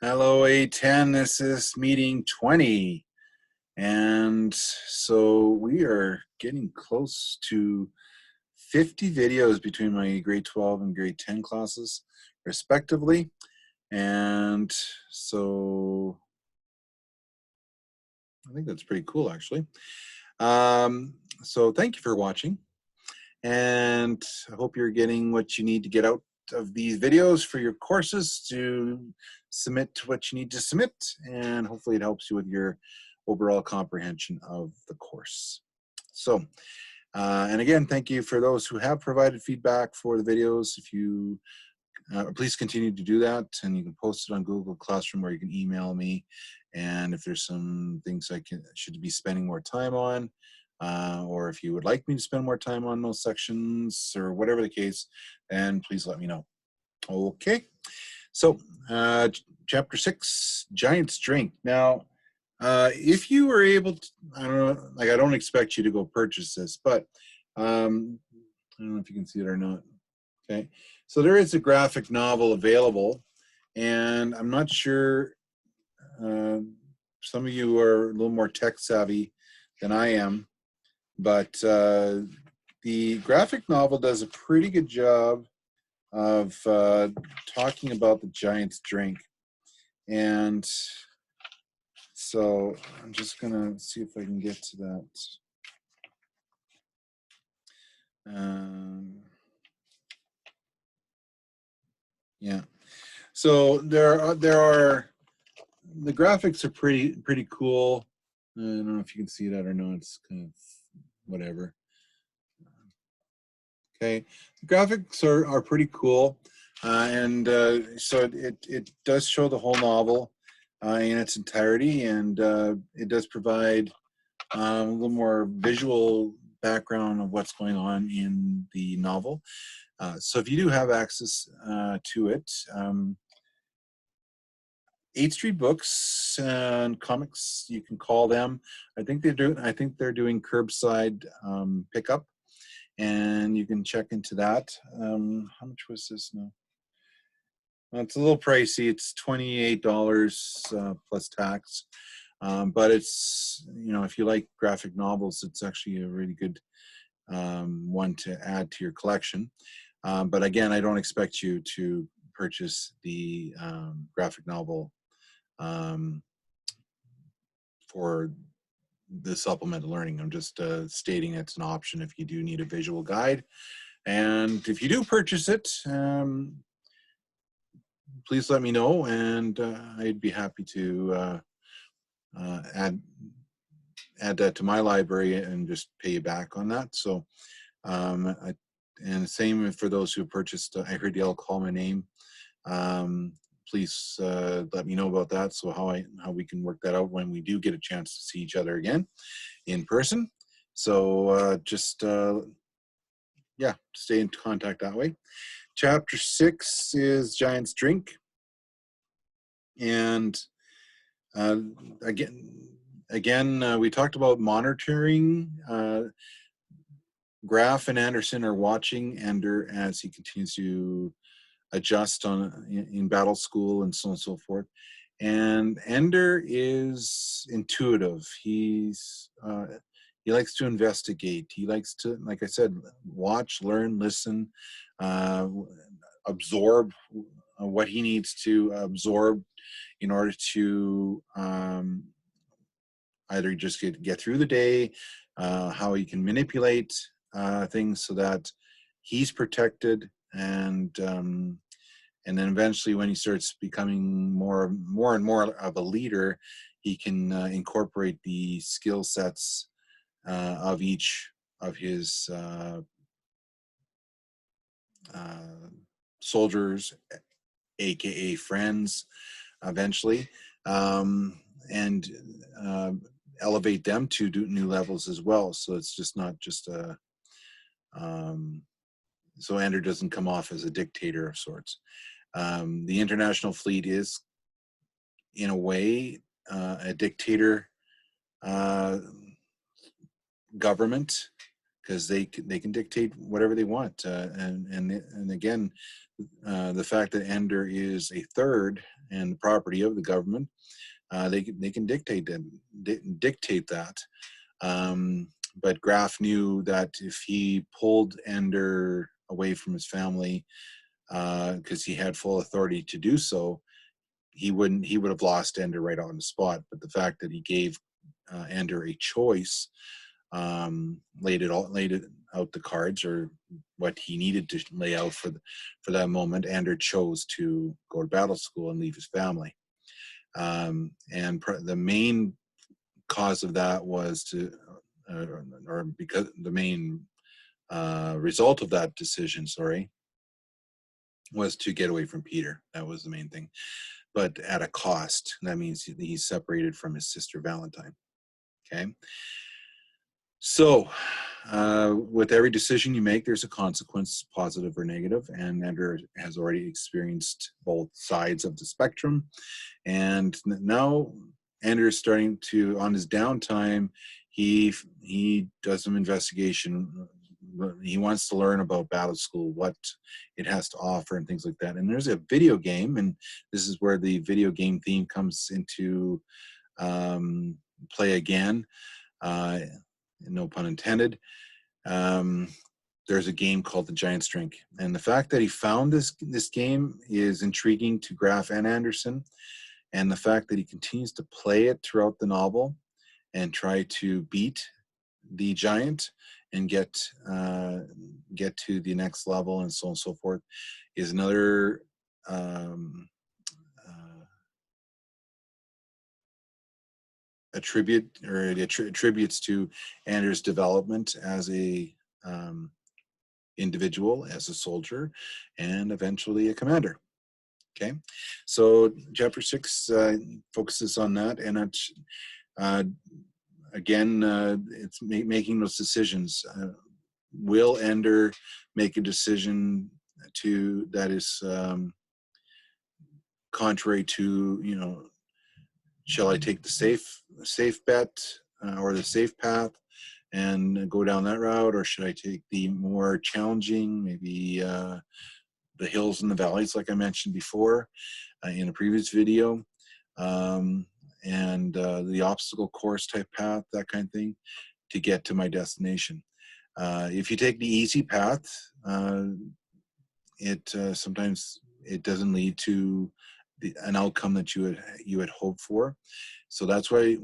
Hello, A10. This is meeting 20. And so we are getting close to 50 videos between my grade 12 and grade 10 classes, respectively. And so I think that's pretty cool, actually. So thank you for watching. And I hope you're getting what you need to get out of these videos for your courses to submit what you need to submit, and hopefully it helps you with your overall comprehension of the course. So, and again, thank you for those who have provided feedback for the videos. If you please continue to do that, and you can post it on Google Classroom, or you can email me. And if there's some things I should be spending more time on, or if you would like me to spend more time on those sections, or whatever the case, then please let me know. Okay, so chapter 6, Giant's Drink. Now, if you were able to, I don't know, like I don't expect you to go purchase this, but I don't know if you can see it or not. Okay, so there is a graphic novel available, and I'm not sure, some of you are a little more tech savvy than I am, but the graphic novel does a pretty good job of talking about the Giant's Drink. And so I'm just gonna see if I can get to that. Yeah, so there are the graphics are pretty cool. I don't know if you can see that or not. It's kind of whatever. Okay, the graphics are pretty cool, and so it does show the whole novel in its entirety, and it does provide a little more visual background of what's going on in the novel. So if you do have access to it, 8th Street Books and Comics, you can call them. I think they're doing curbside pickup, and you can check into that. How much was this now? Well, it's a little pricey. It's $28 plus tax, but it's, you know, if you like graphic novels, it's actually a really good one to add to your collection. But again, I don't expect you to purchase the graphic novel for the supplemental learning. I'm just stating it's an option if you do need a visual guide. And if you do purchase it, please let me know, and I'd be happy to add that to my library and just pay you back on that. So, and same for those who purchased. I heard y'all call my name. Please let me know about that, so how we can work that out when we do get a chance to see each other again in person. So just yeah, stay in contact that way. Chapter 6 is Giant's Drink, and again, we talked about monitoring. Graf and Anderson are watching Ender as he continues to adjust in battle school and so on and so forth. And Ender is intuitive. He likes to investigate. He likes to, like I said, watch, learn, listen, absorb what he needs to absorb in order to either just get through the day, how he can manipulate things so that he's protected, and then eventually when he starts becoming more and more of a leader, he can incorporate the skill sets of each of his soldiers, aka friends, eventually, and elevate them to new levels as well. So it's just not just a so Ender doesn't come off as a dictator of sorts. The international fleet is, in a way, a dictator government, because they can dictate whatever they want. And again, the fact that Ender is a third and the property of the government, they can dictate that. But Graf knew that if he pulled Ender away from his family, because he had full authority to do so, he would have lost Ender right on the spot. But the fact that he gave Ender a choice, laid it out the cards, or what he needed to lay out for that moment, Ender chose to go to battle school and leave his family. And the main cause of that was or because the main result of that decision, was to get away from Peter. That was the main thing, but at a cost. That means he's separated from his sister Valentine. Okay. So with every decision you make, there's a consequence, positive or negative, and Ender has already experienced both sides of the spectrum. And now Ender is starting to, on his downtime, he does some investigation. He wants to learn about battle school, what it has to offer, and things like that. And there's a video game, and this is where the video game theme comes into play again. No pun intended. There's a game called The Giant's Drink, and the fact that he found this game is intriguing to Graf and Anderson, and the fact that he continues to play it throughout the novel and try to beat the giant and get to the next level and so on and so forth is another attributes to Anders' development as a individual, as a soldier, and eventually a commander. Okay, so chapter 6 focuses on that, and it's again, it's making those decisions. Will Ender make a decision that is contrary to, shall I take the safe bet or the safe path and go down that route, or should I take the more challenging, maybe the hills and the valleys, like I mentioned before in a previous video, and the obstacle course type path, that kind of thing, to get to my destination. If you take the easy path, sometimes it doesn't lead to an outcome that you had hoped for. So that's why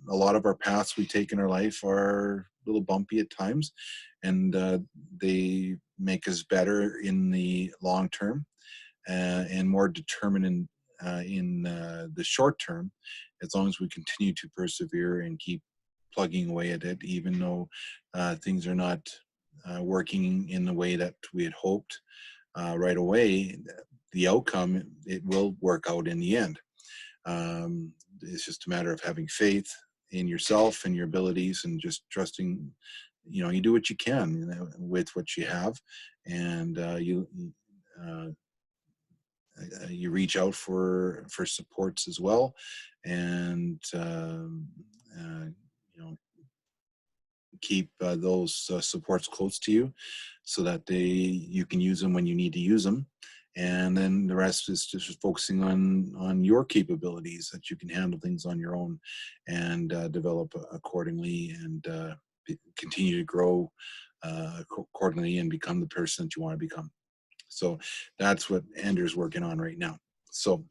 a lot of our paths we take in our life are a little bumpy at times, and they make us better in the long term and more determined in the short term, as long as we continue to persevere and keep plugging away at it, even though things are not working in the way that we had hoped right away. The outcome, it will work out in the end. It's just a matter of having faith in yourself and your abilities, and just trusting, you do what you can with what you have, and you reach out for supports as well, and keep those supports close to you, so that you can use them when you need to use them. And then the rest is just focusing on your capabilities, that you can handle things on your own and develop accordingly, and continue to grow accordingly and become the person that you want to become. So that's what Ender's working on right now. So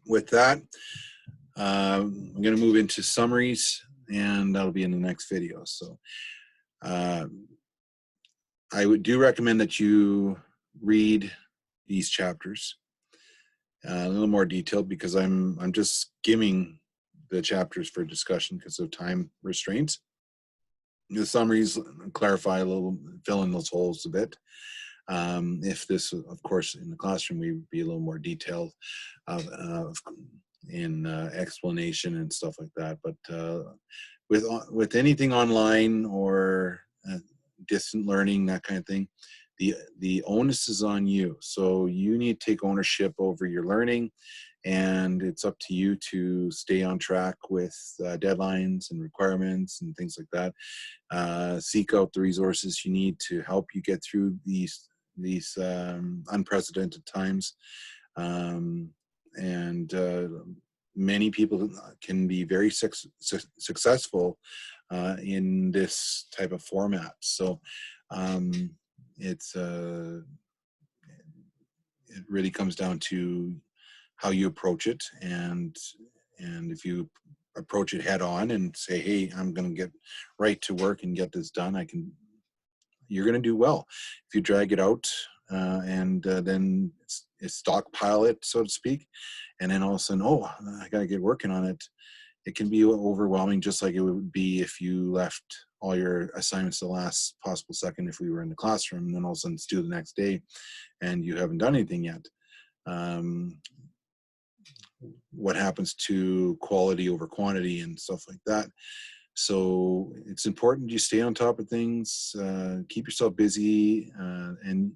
with that, I'm going to move into summaries, and that'll be in the next video. So I do recommend that you read these chapters a little more detailed, because I'm just skimming the chapters for discussion because of time restraints. The summaries clarify a little, fill in those holes a bit. If this, of course, in the classroom, we would be a little more detailed in explanation and stuff like that. But with anything online or distant learning, that kind of thing, the onus is on you. So you need to take ownership over your learning, and it's up to you to stay on track with deadlines and requirements and things like that. Seek out the resources you need to help you get through these unprecedented times. Um, and many people can be very successful in this type of format. So um, it's it really comes down to how you approach it, and if you approach it head on and say, hey, I'm going to get right to work and get this done, you're going to do well. If you drag it out and then stockpile it, so to speak, and then all of a sudden, oh, I got to get working on it, it can be overwhelming, just like it would be if you left all your assignments the last possible second if we were in the classroom, and then all of a sudden it's due the next day and you haven't done anything yet. What happens to quality over quantity and stuff like that? So it's important you stay on top of things, keep yourself busy, and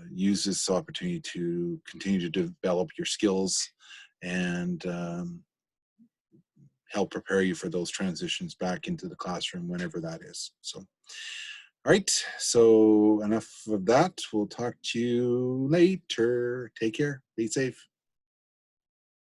use this opportunity to continue to develop your skills and help prepare you for those transitions back into the classroom whenever that is. So, all right, so enough of that. We'll talk to you later. Take care. Be safe.